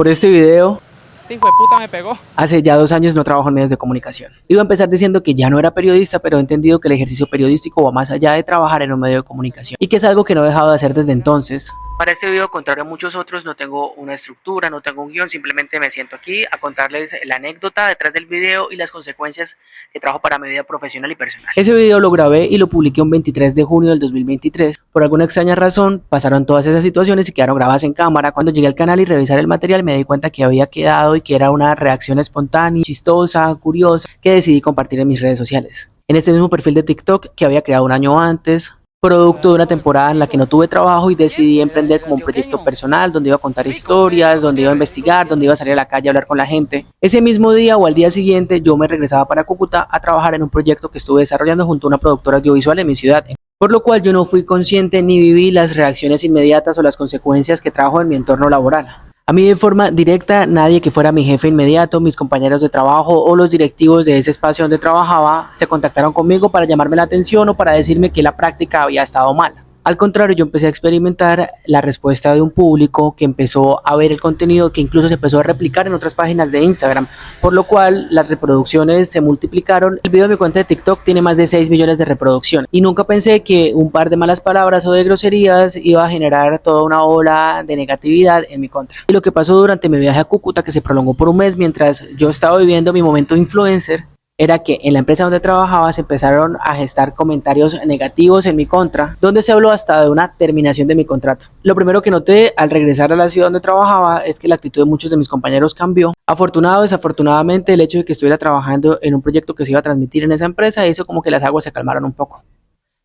Por este video, Este hijo de puta me pegó. hace ya 2 años no trabajo en medios de comunicación. Iba a empezar diciendo que ya no era periodista, pero he entendido que el ejercicio periodístico va más allá de trabajar en un medio de comunicación y que es algo que no he dejado de hacer desde entonces. Para este video, contrario a muchos otros, no tengo una estructura, no tengo un guión, simplemente me siento aquí a contarles la anécdota detrás del video y las consecuencias que trajo para mi vida profesional y personal. Ese video lo grabé y lo publiqué un 23 de junio del 2023. Por alguna extraña razón, pasaron todas esas situaciones y quedaron grabadas en cámara. Cuando llegué al canal y revisar el material, me di cuenta que había quedado y que era una reacción espontánea, chistosa, curiosa, que decidí compartir en mis redes sociales. En este mismo perfil de TikTok que había creado un año antes, producto de una temporada en la que no tuve trabajo y decidí emprender como un proyecto personal donde iba a contar historias, donde iba a investigar, donde iba a salir a la calle a hablar con la gente. Ese mismo día o al día siguiente yo me regresaba para Cúcuta a trabajar en un proyecto que estuve desarrollando junto a una productora audiovisual en mi ciudad, por lo cual yo no fui consciente ni viví las reacciones inmediatas o las consecuencias que trajo en mi entorno laboral. A mí de forma directa, nadie que fuera mi jefe inmediato, mis compañeros de trabajo o los directivos de ese espacio donde trabajaba se contactaron conmigo para llamarme la atención o para decirme que la práctica había estado mal. Al contrario, yo empecé a experimentar la respuesta de un público que empezó a ver el contenido, que incluso se empezó a replicar en otras páginas de Instagram, por lo cual las reproducciones se multiplicaron. El video de mi cuenta de TikTok tiene más de 6 millones de reproducciones y nunca pensé que un par de malas palabras o de groserías iba a generar toda una ola de negatividad en mi contra. Y lo que pasó durante mi viaje a Cúcuta, que se prolongó por un mes mientras yo estaba viviendo mi momento influencer, era que en la empresa donde trabajaba se empezaron a gestar comentarios negativos en mi contra, donde se habló hasta de una terminación de mi contrato. Lo primero que noté al regresar a la ciudad donde trabajaba es que la actitud de muchos de mis compañeros cambió. Afortunado o desafortunadamente, el hecho de que estuviera trabajando en un proyecto que se iba a transmitir en esa empresa hizo como que las aguas se calmaron un poco.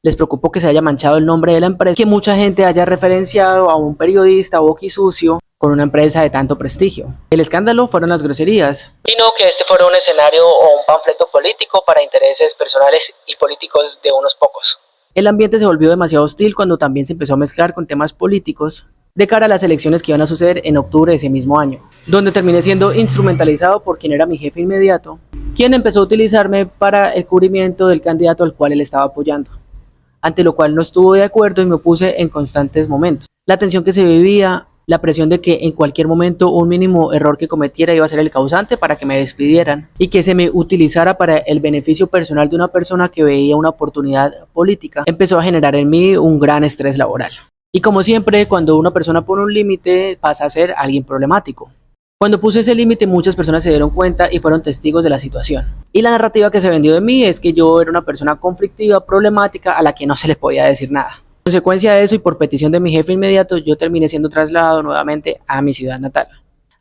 Les preocupó que se haya manchado el nombre de la empresa, que mucha gente haya referenciado a un periodista boquisucio con una empresa de tanto prestigio. El escándalo fueron las groserías. Y no que este fuera un escenario o un panfleto político para intereses personales y políticos de unos pocos. El ambiente se volvió demasiado hostil cuando también se empezó a mezclar con temas políticos de cara a las elecciones que iban a suceder en octubre de ese mismo año, donde terminé siendo instrumentalizado por quien era mi jefe inmediato, quien empezó a utilizarme para el cubrimiento del candidato al cual él estaba apoyando, ante lo cual no estuvo de acuerdo y me opuse en constantes momentos. La tensión que se vivía, la presión de que en cualquier momento un mínimo error que cometiera iba a ser el causante para que me despidieran y que se me utilizara para el beneficio personal de una persona que veía una oportunidad política, empezó a generar en mí un gran estrés laboral. Y como siempre, cuando una persona pone un límite, pasa a ser alguien problemático. Cuando puse ese límite, muchas personas se dieron cuenta y fueron testigos de la situación. Y la narrativa que se vendió de mí es que yo era una persona conflictiva, problemática, a la que no se le podía decir nada. En consecuencia de eso y por petición de mi jefe inmediato, yo terminé siendo trasladado nuevamente a mi ciudad natal.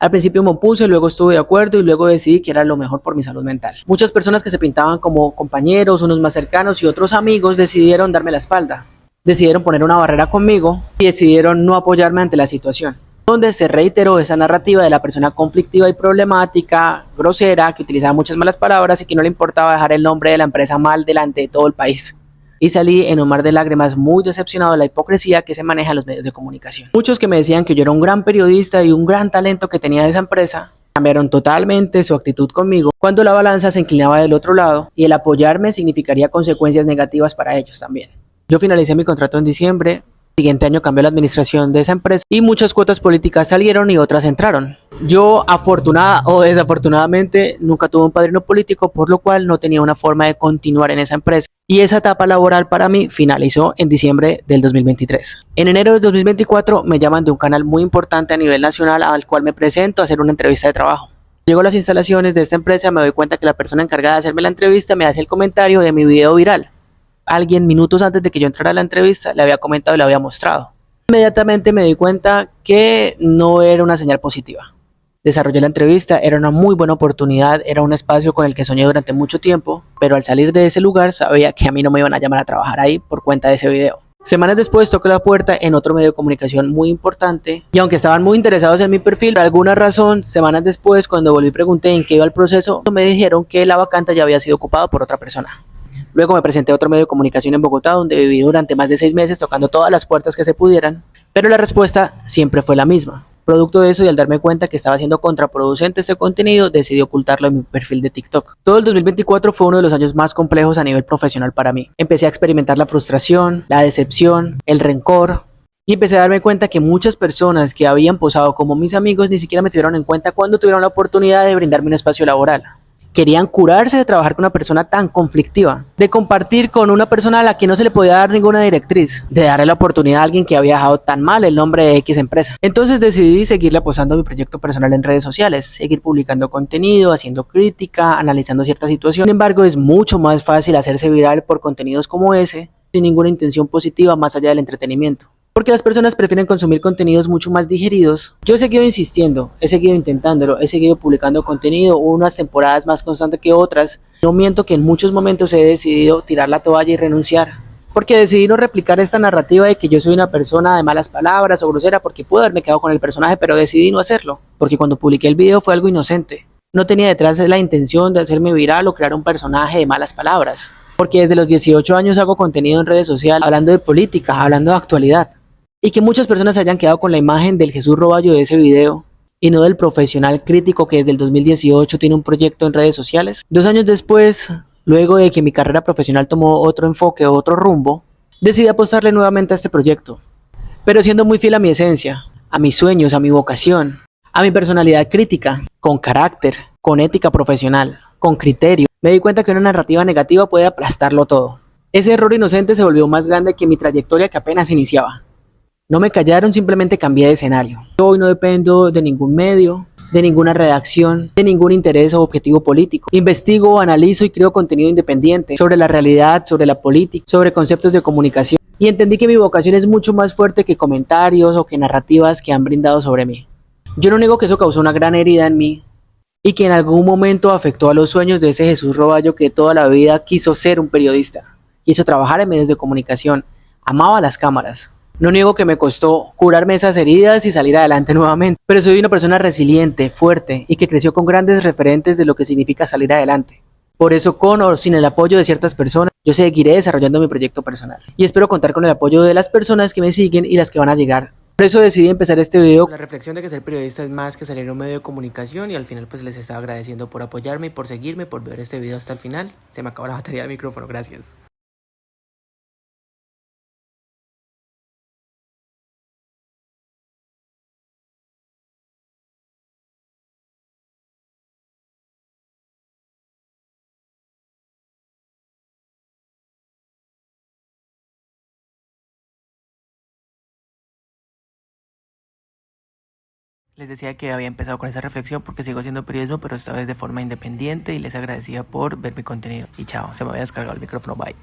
Al principio me opuse, luego estuve de acuerdo y luego decidí que era lo mejor por mi salud mental. Muchas personas que se pintaban como compañeros, unos más cercanos y otros amigos, decidieron darme la espalda. Decidieron poner una barrera conmigo y decidieron no apoyarme ante la situación, donde se reiteró esa narrativa de la persona conflictiva y problemática, grosera, que utilizaba muchas malas palabras y que no le importaba dejar el nombre de la empresa mal delante de todo el país. Y salí en un mar de lágrimas muy decepcionado de la hipocresía que se maneja en los medios de comunicación. Muchos que me decían que yo era un gran periodista y un gran talento que tenía esa empresa, cambiaron totalmente su actitud conmigo cuando la balanza se inclinaba del otro lado y el apoyarme significaría consecuencias negativas para ellos también. Yo finalicé mi contrato en diciembre. El siguiente año cambió la administración de esa empresa y muchas cuotas políticas salieron y otras entraron. Yo, afortunada o desafortunadamente, nunca tuve un padrino político, por lo cual no tenía una forma de continuar en esa empresa. Y esa etapa laboral para mí finalizó en diciembre del 2023. En enero del 2024 me llaman de un canal muy importante a nivel nacional al cual me presento a hacer una entrevista de trabajo. Llego a las instalaciones de esta empresa, me doy cuenta que la persona encargada de hacerme la entrevista me hace el comentario de mi video viral. Alguien minutos antes de que yo entrara a la entrevista le había comentado y le había mostrado. Inmediatamente me di cuenta que no era una señal positiva. Desarrollé la entrevista, era una muy buena oportunidad, era un espacio con el que soñé durante mucho tiempo, pero al salir de ese lugar sabía que a mí no me iban a llamar a trabajar ahí por cuenta de ese video. Semanas después toqué la puerta en otro medio de comunicación muy importante y aunque estaban muy interesados en mi perfil, por alguna razón, semanas después cuando volví y pregunté en qué iba el proceso, me dijeron que la vacante ya había sido ocupada por otra persona. Luego me presenté a otro medio de comunicación en Bogotá, donde viví durante más de 6 meses tocando todas las puertas que se pudieran, pero la respuesta siempre fue la misma. Producto de eso y al darme cuenta que estaba siendo contraproducente este contenido, decidí ocultarlo en mi perfil de TikTok. Todo el 2024 fue uno de los años más complejos a nivel profesional para mí. Empecé a experimentar la frustración, la decepción, el rencor, Y empecé a darme cuenta que muchas personas que habían posado como mis amigos ni siquiera me tuvieron en cuenta cuando tuvieron la oportunidad de brindarme un espacio laboral. Querían curarse de trabajar con una persona tan conflictiva, de compartir con una persona a la que no se le podía dar ninguna directriz, de darle la oportunidad a alguien que había dejado tan mal el nombre de X empresa. Entonces decidí seguirle apostando a mi proyecto personal en redes sociales, seguir publicando contenido, haciendo crítica, analizando ciertas situaciones. Sin embargo, es mucho más fácil hacerse viral por contenidos como ese, sin ninguna intención positiva más allá del entretenimiento. Porque las personas prefieren consumir contenidos mucho más digeridos. Yo he seguido insistiendo, he seguido intentándolo, he seguido publicando contenido, unas temporadas más constante que otras. No miento que en muchos momentos he decidido tirar la toalla y renunciar. Porque decidí no replicar esta narrativa de que yo soy una persona de malas palabras o grosera, porque pude haberme quedado con el personaje, pero decidí no hacerlo. Porque cuando publiqué el video fue algo inocente. No tenía detrás la intención de hacerme viral o crear un personaje de malas palabras. Porque desde los 18 años hago contenido en redes sociales, hablando de política, hablando de actualidad. Y que muchas personas se hayan quedado con la imagen del Jesús Roballo de ese video y no del profesional crítico que desde el 2018 tiene un proyecto en redes sociales. 2 años después, luego de que mi carrera profesional tomó otro enfoque, otro rumbo, decidí apostarle nuevamente a este proyecto, pero siendo muy fiel a mi esencia, a mis sueños, a mi vocación, a mi personalidad crítica, con carácter, con ética profesional, con criterio. Me di cuenta que una narrativa negativa puede aplastarlo todo. Ese error inocente se volvió más grande que mi trayectoria que apenas iniciaba. No me callaron, simplemente cambié de escenario. Yo hoy no dependo de ningún medio, de ninguna redacción, de ningún interés o objetivo político. Investigo, analizo y creo contenido independiente sobre la realidad, sobre la política, sobre conceptos de comunicación. Y entendí que mi vocación es mucho más fuerte que comentarios o que narrativas que han brindado sobre mí. Yo no niego que eso causó una gran herida en mí y que en algún momento afectó a los sueños de ese Jesús Roballo que toda la vida quiso ser un periodista, quiso trabajar en medios de comunicación, amaba las cámaras. No niego que me costó curarme esas heridas y salir adelante nuevamente, pero soy una persona resiliente, fuerte y que creció con grandes referentes de lo que significa salir adelante. Por eso, con o sin el apoyo de ciertas personas, yo seguiré desarrollando mi proyecto personal. Y espero contar con el apoyo de las personas que me siguen y las que van a llegar. Por eso decidí empezar este video con la reflexión de que ser periodista es más que salir en un medio de comunicación, y al final pues les estaba agradeciendo por apoyarme y por seguirme, por ver este video hasta el final. Se me acabó la batería del micrófono, gracias. Les decía que había empezado con esa reflexión porque sigo haciendo periodismo, pero esta vez de forma independiente, y les agradecía por ver mi contenido. Y chao, se me había descargado el micrófono, bye.